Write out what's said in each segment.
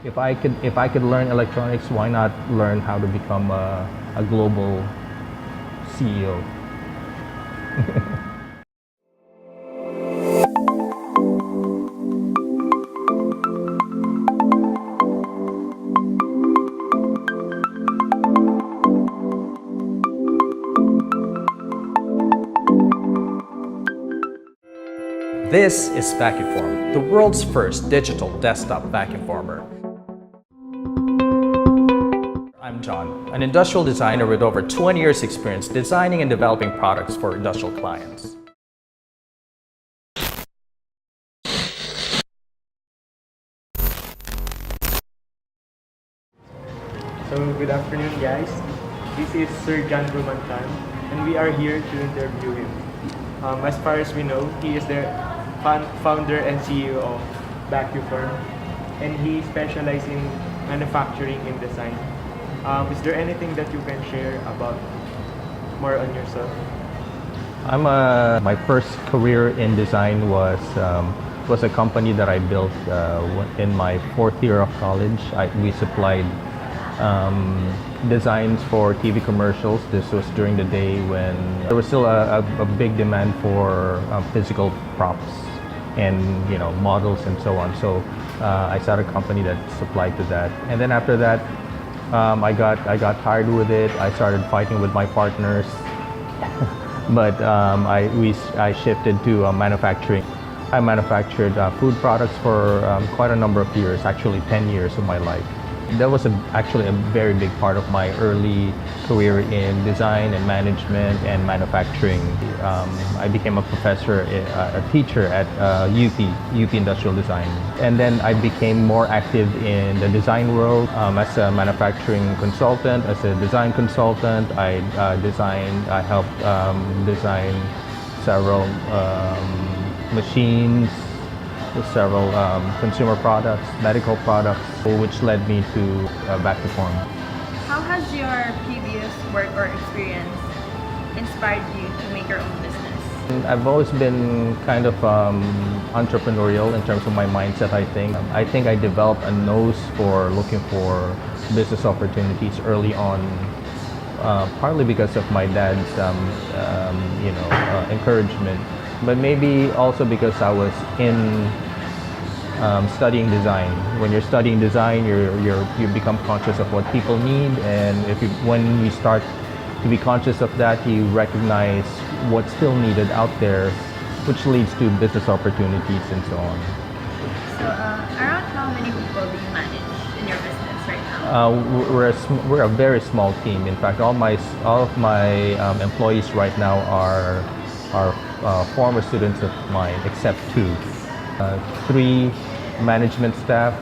If I could learn electronics, why not learn how to become a global CEO? This is VAQUFORM, the world's first digital desktop vacuum former. I'm John, an industrial designer with over 20 years experience designing and developing products for industrial clients. So good afternoon guys, this is Sir Truman Tan and we are here to interview him. As far as we know, he is the founder and CEO of VAQUFORM and he specializes in manufacturing and design. Is there anything that you can share about more on yourself? My first career in design was a company that I built in my fourth year of college. We supplied designs for TV commercials. This was during the day when there was still a big demand for physical props and models and so on. So I started a company that supplied to that, and then after that I got tired with it. I started fighting with my partners, but I shifted to manufacturing. I manufactured food products for quite a number of years, actually 10 years of my life. That was actually a very big part of my early career in design and management and manufacturing. I became a professor, a teacher at UP Industrial Design. And then I became more active in the design world as a manufacturing consultant, as a design consultant. I helped design several machines, several consumer products, medical products, which led me to VAQUFORM. How has your previous work or experience inspired you to make your own business? I've always been kind of entrepreneurial in terms of my mindset, I think. I think I developed a nose for looking for business opportunities early on, partly because of my dad's encouragement, but maybe also because I was in studying design. When you're studying design, you become conscious of what people need, and when you start to be conscious of that, you recognize what's still needed out there, which leads to business opportunities and so on. So, around how many people do you manage in your business right now? We're a very small team. In fact, all of my employees right now are former students of mine, except two. 3 management staff,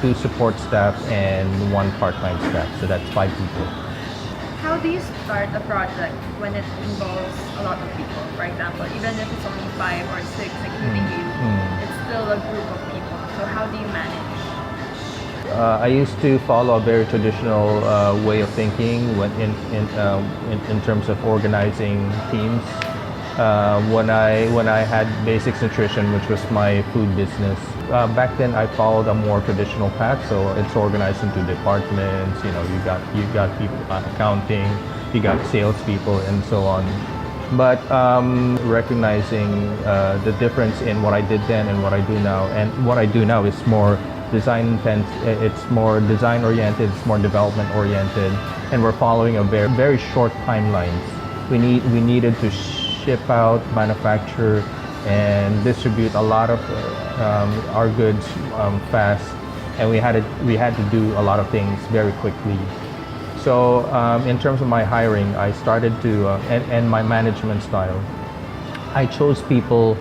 2 support staff, and 1 part-time staff. So that's 5 people. How do you start a project when it involves a lot of people? For example, even if it's only 5 or 6, including you, it's still a group of people. So how do you manage? I used to follow a very traditional way of thinking in terms of organizing teams. When I had Basics Nutrition, which was my food business, back then I followed a more traditional path. So it's organized into departments. You got people accounting, you got salespeople, and so on. But recognizing the difference in what I did then and what I do now, and what I do now is more design intense. It's more design oriented. It's more development oriented, and we're following a very short timelines. We needed to ship out, manufacture, and distribute a lot of our goods fast, and we had to do a lot of things very quickly. So in terms of my hiring, I started to and my management style, I chose people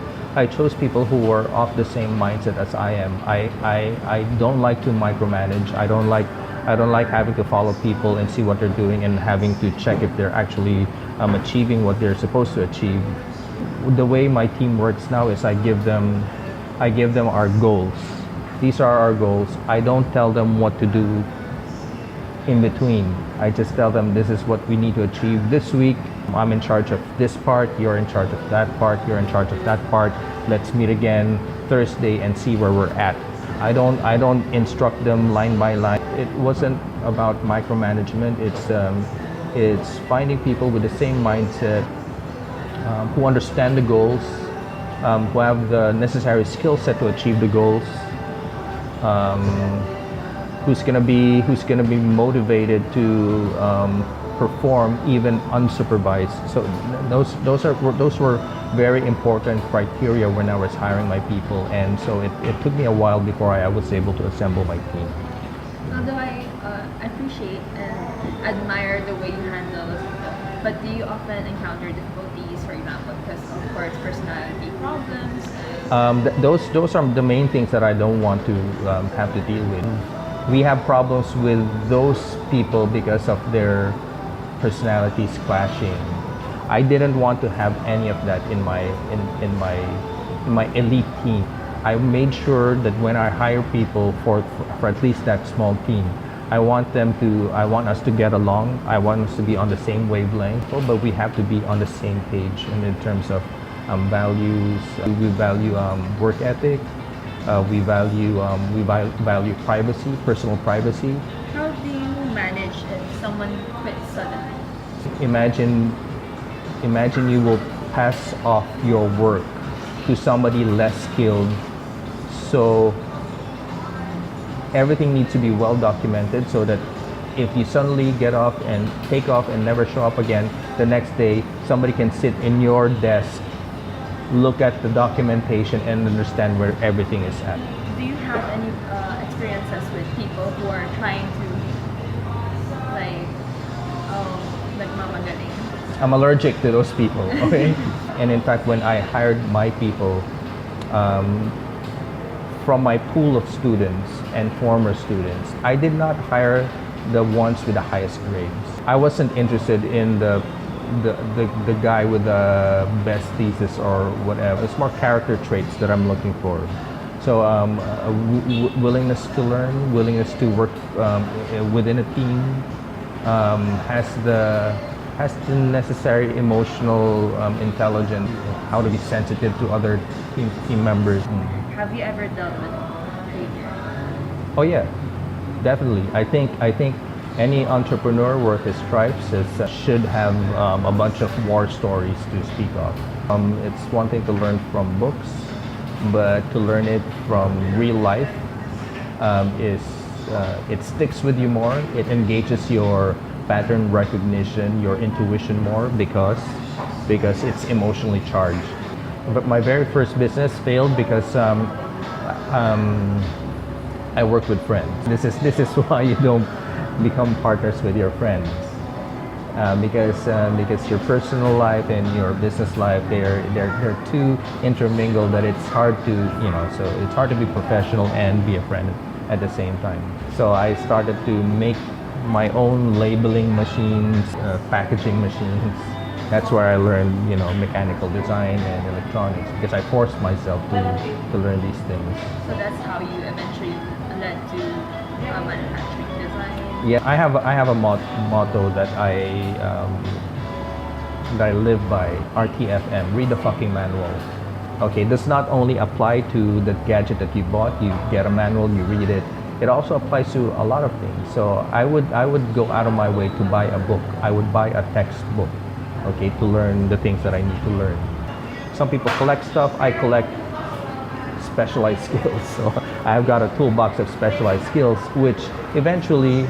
who were of the same mindset as I am. I don't like to micromanage. I don't like having to follow people and see what they're doing and having to check if they're actually achieving what they're supposed to achieve. The way my team works now is I give them our goals. These are our goals. I don't tell them what to do in between. I just tell them this is what we need to achieve this week. I'm in charge of this part, you're in charge of that part, you're in charge of that part. Let's meet again Thursday and see where we're at. I don't instruct them line by line. It wasn't about micromanagement. It's finding people with the same mindset, who understand the goals, who have the necessary skill set to achieve the goals, who's gonna be motivated to perform even unsupervised. So those were very important criteria when I was hiring my people, and so it took me a while before I was able to assemble my team. Although I appreciate and admire the way you handle people, but do you often encounter difficulties, for example, because of course personality problems? Those are the main things that I don't want to have to deal with. We have problems with those people because of their personalities clashing. I didn't want to have any of that in my elite team. I made sure that when I hire people for at least that small team, I want us to get along. I want us to be on the same wavelength, but we have to be on the same page. And in terms of values, we value work ethic. We value privacy, personal privacy. How do you manage if someone quits suddenly? Imagine you will pass off your work to somebody less skilled. So everything needs to be well documented so that if you suddenly get off and take off and never show up again, the next day somebody can sit in your desk, look at the documentation and understand where everything is at. Do you have any experiences with people who are trying to like mamagaling? I'm allergic to those people, okay? And in fact, when I hired my people, from my pool of students and former students, I did not hire the ones with the highest grades. I wasn't interested in the guy with the best thesis or whatever. It's more character traits that I'm looking for. So willingness to learn, willingness to work within a team, has the necessary emotional intelligence, how to be sensitive to other team members. Have you ever dealt with failure? Oh yeah, definitely. I think any entrepreneur worth his stripes should have a bunch of war stories to speak of. It's one thing to learn from books, but to learn it from real life it sticks with you more. It engages your pattern recognition, your intuition more because it's emotionally charged. But my very first business failed because I worked with friends. This is why you don't become partners with your friends, because your personal life and your business life they're too intermingled that it's hard to so it's hard to be professional and be a friend at the same time. So I started to make my own labeling machines, packaging machines. That's where I learned mechanical design and electronics because I forced myself to learn these things. So that's how you eventually led to manufacturing design. Yeah, I have a motto that I live by. RTFM, read the fucking manual. Okay, this not only apply to the gadget that you bought. You get a manual, you read it. It also applies to a lot of things. So I would go out of my way to buy a book. I would buy a textbook, okay, to learn the things that I need to learn. Some people collect stuff. I collect specialized skills. So I've got a toolbox of specialized skills, which eventually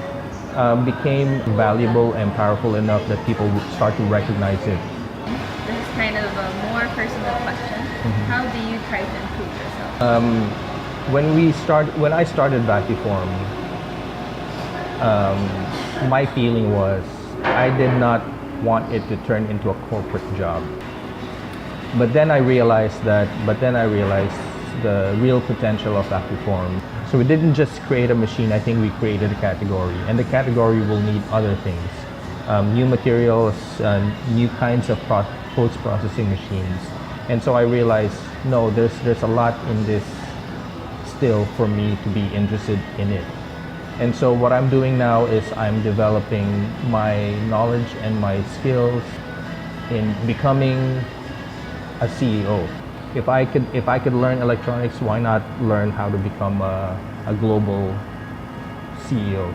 became valuable and powerful enough that people would start to recognize it. This is kind of a more personal question. How do you try to improve yourself? When I started VAQUFORM, my feeling was I did not want it to turn into a corporate job. But then I realized the real potential of VAQUFORM. So we didn't just create a machine, I think we created a category. And the category will need other things. New materials, new kinds of post-processing machines. And so I realized, no, there's a lot in this still for me to be interested in it. And so what I'm doing now is I'm developing my knowledge and my skills in becoming a CEO. if I could learn electronics, why not learn how to become a global CEO?